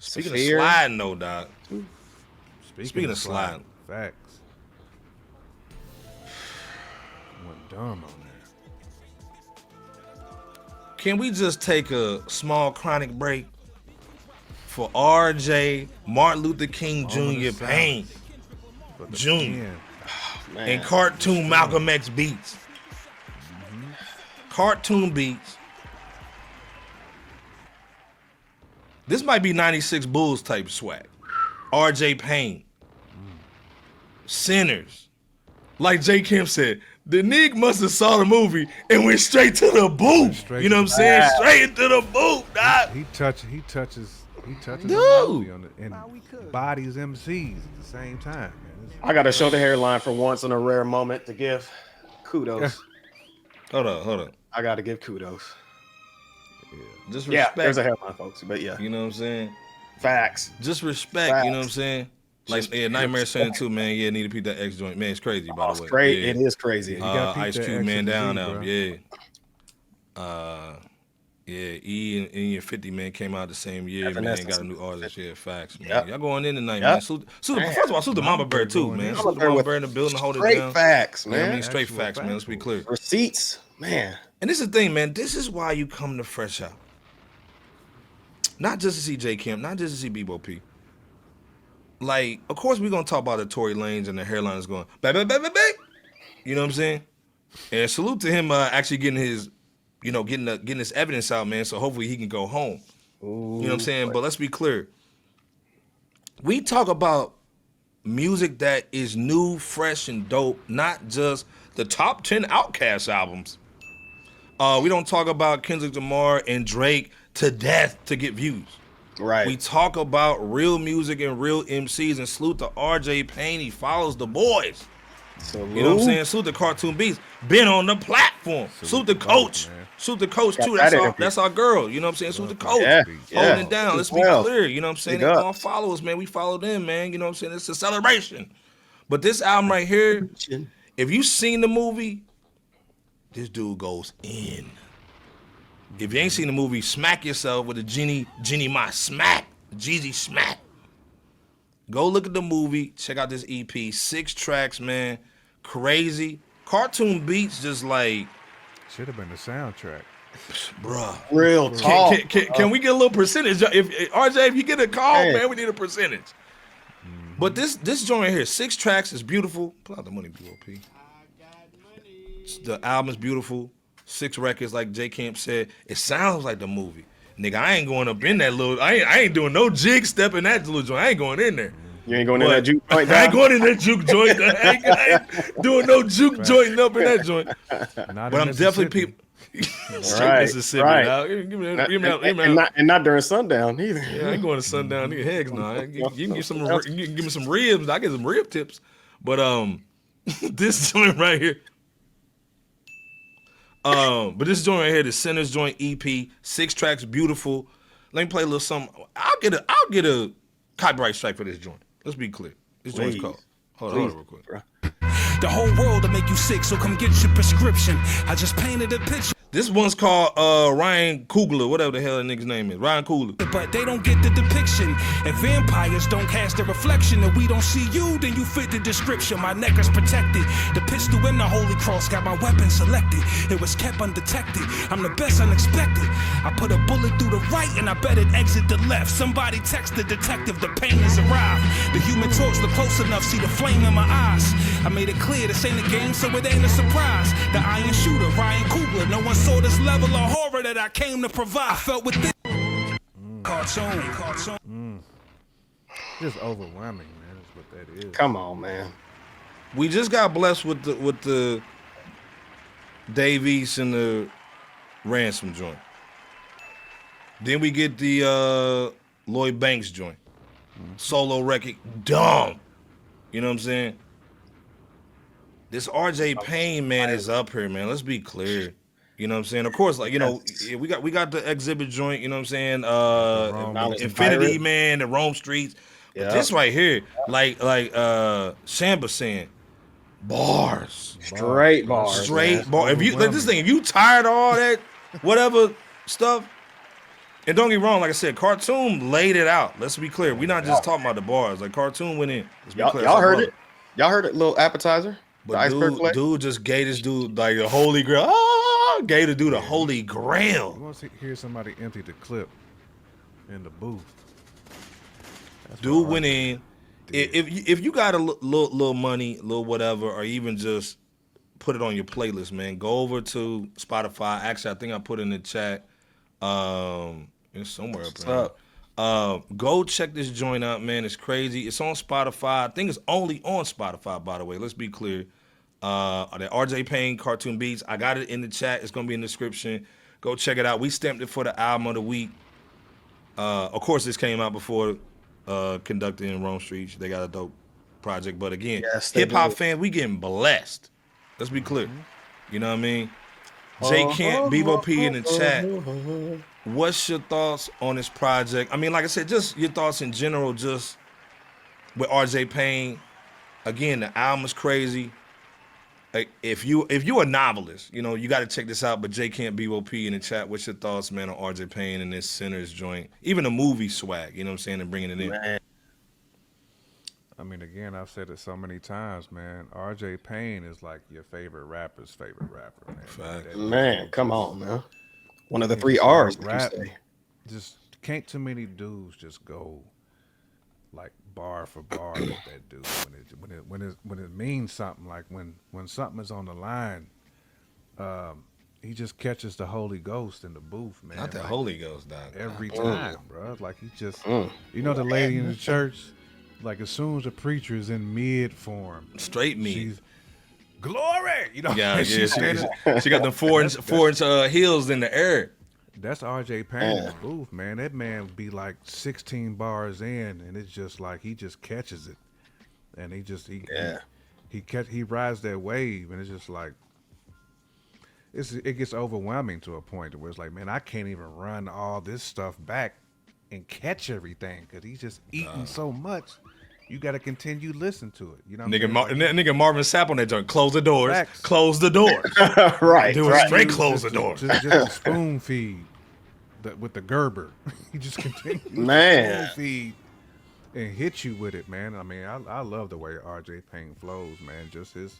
Speaking Saphir. of sliding, though, dog. Speaking of sliding. Facts. Went dumb on that. Can we just take a small chronic break for RJ Martin Luther King Jr. Payne Jr. And Cartune Malcolm X Beatz. Cartune Beatz. This might be 96 Bulls type swag. RJ Payne. Sinnerz. Like J. Kim said, the nigga must have saw the movie and went straight to the booth. You know what I'm saying? Straight to the booth, dog. He touches the movie on and bodies MCs at the same time. Man. I got to show the hairline for once in a rare moment to give kudos. Hold up. I got to give kudos. Just respect. Yeah, there's a hairline, folks. But yeah. You know what I'm saying? Facts. Just respect, Facts. You know what I'm saying? Like, Nightmare saying it too, man. Yeah, need to peep that X joint. Man, it's crazy, by the way. Great. Yeah. It is crazy. Ice Cube, man, down now. Bro. Yeah. E and your 50, man, came out the same year, man. Got a new artist. Yeah, facts, man. Y'all going in tonight, man. First of all, salute the Mama Bear, too, man. Salute the Mama Bear in the building, hold it down. Straight facts, man. I mean, straight facts, man. Let's be clear. Receipts, man. And this is the thing, man. This is why you come to Fresh Out. Not just to see J. Kemp, not just to see Bebo P. Like, of course, we're going to talk about the Tory Lanez and the hairlines going, back. You know what I'm saying? And salute to him actually getting his, getting this evidence out, man, so hopefully he can go home. Ooh, you know what I'm saying? But let's be clear. We talk about music that is new, fresh, and dope, not just the top 10 Outkast albums. We don't talk about Kendrick Lamar and Drake to death to get views. Right. We talk about real music and real MCs, and salute to RJ Payne. He follows the boys. Salute. You know what I'm saying? Salute to Cartune Beatz. Been on the platform. Salute the coach. Salute the coach, too. That's our girl. You know what I'm saying? Salute the coach. Holding it down. Let's be clear. You know what I'm saying? They all follow us, man. We follow them, man. You know what I'm saying? It's a celebration. But this album right here, if you seen the movie, this dude goes in. If you ain't seen the movie, smack yourself with a Jeannie Ma smack. Jeezy smack. Go look at the movie. Check out this EP. 6 tracks, man. Crazy. Cartune Beatz just like... Should have been the soundtrack. Bruh. Real talk. Can we get a little percentage? If RJ, if you get a call, man, we need a percentage. Mm-hmm. But this joint right here, 6 tracks is beautiful. Pull out the money, BOP. The album is beautiful. 6 records, like J. Kemp said. It sounds like the movie. Nigga, I ain't going up in that little... I ain't doing no jig step in that little joint. I ain't going in there. You ain't going in that juke joint? I ain't going in that juke joint. I ain't doing no juke joint up in that joint. But I'm definitely people... Mississippi. Right. Give me that. And not during sundown either. Yeah, I ain't going to sundown. Nigga, hegs, no. You can give me some ribs. I get some rib tips. But this joint right here... but this joint right here, the Sinnerz joint EP, 6 tracks, beautiful. Let me play a little something. I'll get a copyright strike for this joint. Let's be clear. This joint's called. Hold on real quick. The whole world will make you sick, so come get your prescription. I just painted a picture. This one's called Ryan Coogler, whatever the hell that nigga's name is. Ryan Coogler. But they don't get the depiction. If vampires don't cast a reflection and we don't see you, then you fit the description. My neck is protected. The pistol and the holy cross got my weapon selected. It was kept undetected. I'm the best unexpected. I put a bullet through the right and I bet it exit the left. Somebody text the detective, the pain has arrived. The human torch look close enough, see the flame in my eyes. I made it clear this ain't a game, so it ain't a surprise. The iron shooter, Ryan Coogler, no one saw this level of horror that I came to provide. I felt with this cartoon. Just overwhelming, man. That's what that is. Come on, man. We just got blessed with the Dave East and the Ransom joint. Then we get the Lloyd Banks joint. Solo record, dumb. You know what I'm saying? This RJ Payne, man, is up here, man. Let's be clear. You know what I'm saying? Of course, like, you know, we got the exhibit joint, you know what I'm saying? Infinity, man, the Rome Streets. But this right here, like Shamba saying, bars. Straight bars. Straight bars. If you like this thing, if you tired of all that whatever stuff, And don't get me wrong, like I said, Cartoon laid it out. Let's be clear. We're not just talking about the bars. Like Cartoon went in. Let's be clear. Y'all heard it. Y'all heard it. Little appetizer. But dude just gave this dude like the holy grail. Gave the dude the holy grail. You want to hear somebody empty the clip in the booth? That's Dude went in. If you got a little money, little whatever, or even just put it on your playlist, man, go over to Spotify. Actually, I think I put it in the chat. It's somewhere up there. Go check this joint out, man. It's crazy. It's on Spotify. I think it's only on Spotify, by the way. Let's be clear. The RJ Payne Cartune Beatz. I got it in the chat. It's gonna be in the description. Go check it out. We stamped it for the album of the week. Of course, this came out before Conducted in Rome Street. They got a dope project. But again, hip hop fans, we getting blessed. Let's be clear. You know what I mean? J Kent, Bebo P in the chat. What's your thoughts on this project? I mean, like I said, just your thoughts in general, just with RJ Payne. Again, the album is crazy. Like, if you a novelist, you know, you got to check this out. But J Kent, Bebo P in the chat. What's your thoughts, man, on RJ Payne and this Sinnerz joint? Even the movie swag, you know what I'm saying, and bringing it in. Man. I mean, again, I've said it so many times, man. RJ Payne is like your favorite rapper's favorite rapper, man. Man, come on, man. One of the 3 R's. Rap, just can't too many dudes just go like bar for bar with that dude when it means something. Like when something is on the line, he just catches the Holy Ghost in the booth, man. Not the Holy Ghost, dog. Every time, bro. Like he just, you know, the lady in the church. Like as soon as the preacher is in mid form, straight mid, she's glory. You know, she got the 4-inch heels in the air. That's RJ Payne in the booth, man. That man be like 16 bars in, and it's just like he just catches it, and he rides that wave, and it's just like it gets overwhelming to a point where it's like, man, I can't even run all this stuff back and catch everything because he's just eating so much. You got to continue listening to it. You know, nigga Marvin Sapp on that joint. Close the doors. Facts. Close the doors. Right. Do it straight. Close the doors. Just a spoon feed with the Gerber. He just continues man. Spoon feed and hit you with it, man. I mean, I love the way RJ Payne flows, man. Just his,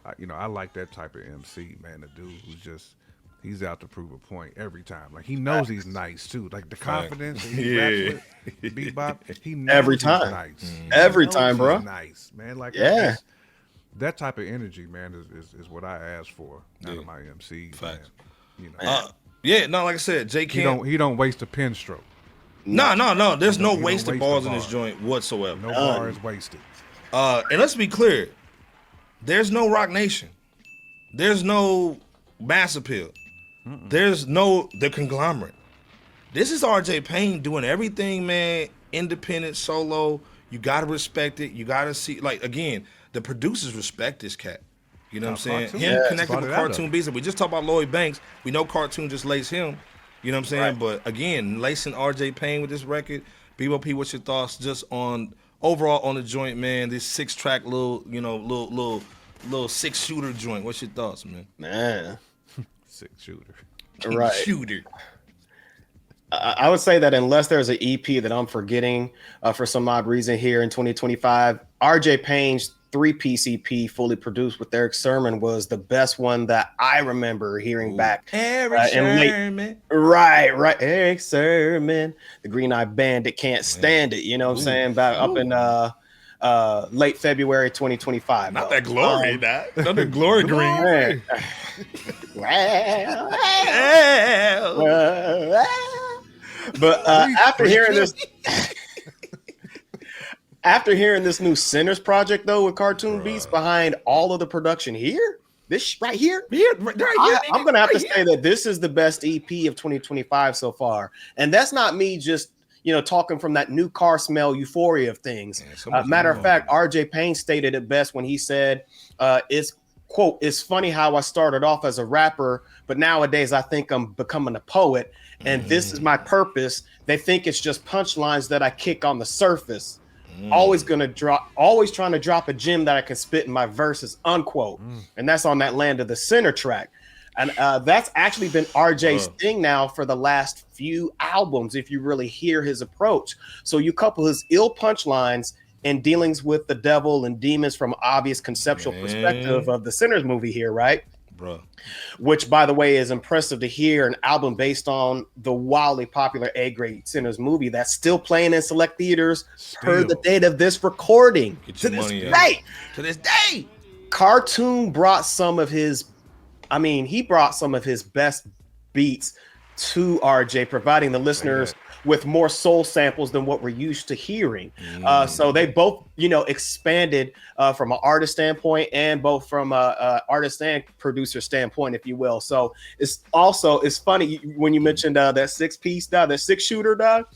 I like that type of MC, man. The dude who's just. He's out to prove a point every time. Like he knows he's nice too. Like the confidence that he raps with, Bebop, he knows every he's time. Nice. Every time, bro. Nice, man. Like that type of energy, man, is what I ask for out of my MC. Facts. You know. Like I said, J Kent. He don't waste a pen stroke. No. There's no wasted balls in this joint whatsoever. No bar is wasted. And let's be clear, there's no Rock Nation. There's no Mass Appeal. There's no the conglomerate. This is RJ Payne doing everything, man. Independent, solo. You gotta respect it. You gotta see, like, again, the producers respect this cat. You know what I'm saying? Him connected with Cartune Beatz. We just talked about Lloyd Banks. We know Cartoon just laced him. You know what I'm saying? Right. But again, lacing RJ Payne with this record. Bebo P, what's your thoughts just on overall on the joint, man? This 6-track little 6-shooter joint. What's your thoughts, man? Man. 6-shooter. Right. Shooter. I would say that unless there's an EP that I'm forgetting for some odd reason here in 2025, RJ Payne's 3-piece EP fully produced with Eric Sermon was the best one that I remember hearing back. Eric Sermon. Right. Eric Sermon, the Green Eye Bandit can't stand it. You know what I'm saying? Back up in late February 2025. Not that glory, not the glory green. But after hearing this new Sinnerz project though with Cartune Beatz behind all of the production here, this right here, I'm gonna have to say that this is the best EP of 2025 so far, and that's not me just talking from that new car smell euphoria of things. Matter of fact, RJ Payne stated it best when he said, "It's quote, it's funny how I started off as a rapper, but nowadays I think I'm becoming a poet, and this is my purpose. They think it's just punchlines that I kick on the surface. Always trying to drop a gem that I can spit in my verses, unquote." And that's on that Land of the Sinner track. And that's actually been RJ's thing now for the last few albums, if you really hear his approach. So you couple his ill punchlines and dealings with the devil and demons from obvious conceptual perspective of the Sinnerz movie here, right? Bro. Which, by the way, is impressive to hear an album based on the wildly popular A-grade Sinnerz movie that's still playing in select theaters per the date of this recording. To this day. Cartune brought some of his, he brought some of his best beats to RJ, providing the listeners with more soul samples than what we're used to hearing. So they both, expanded from an artist standpoint and both from a artist and producer standpoint, if you will. So it's funny when you mentioned that 6-piece, that 6-shooter, dog.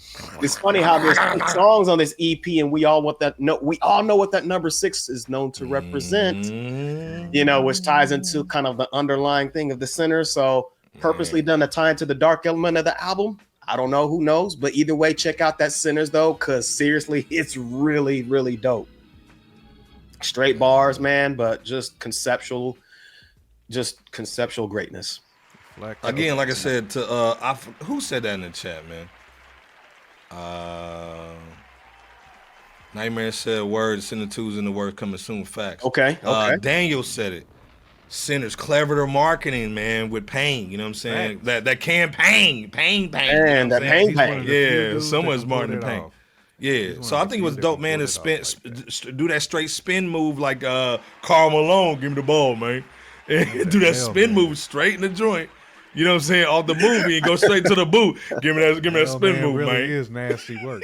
It's funny how there's 6 songs on this EP, and we all know what that number 6 is known to represent. Which ties into kind of the underlying thing of the Sinnerz. So purposely done to tie into the dark element of the album. I don't know, who knows, but either way, check out that Sinnerz though, because seriously, it's really, really dope. Straight bars, man, but just conceptual greatness. Again, like I said, to who said that in the chat, man? Nightmare said words, send the twos in the word coming soon. Facts. Okay. Daniel said it. Sinnerz, clever marketing, man, with Payne. You know what I'm saying? Right. That campaign, Payne. And that Payne. Yeah, so much more than Payne. Yeah, so I think it was dope, man, to do that straight spin move like Karl Malone, give me the ball, man. And do that spin move straight in the joint. You know what I'm saying? Off the movie and go straight to the boot. Give me that spin move, really man. It is nasty work.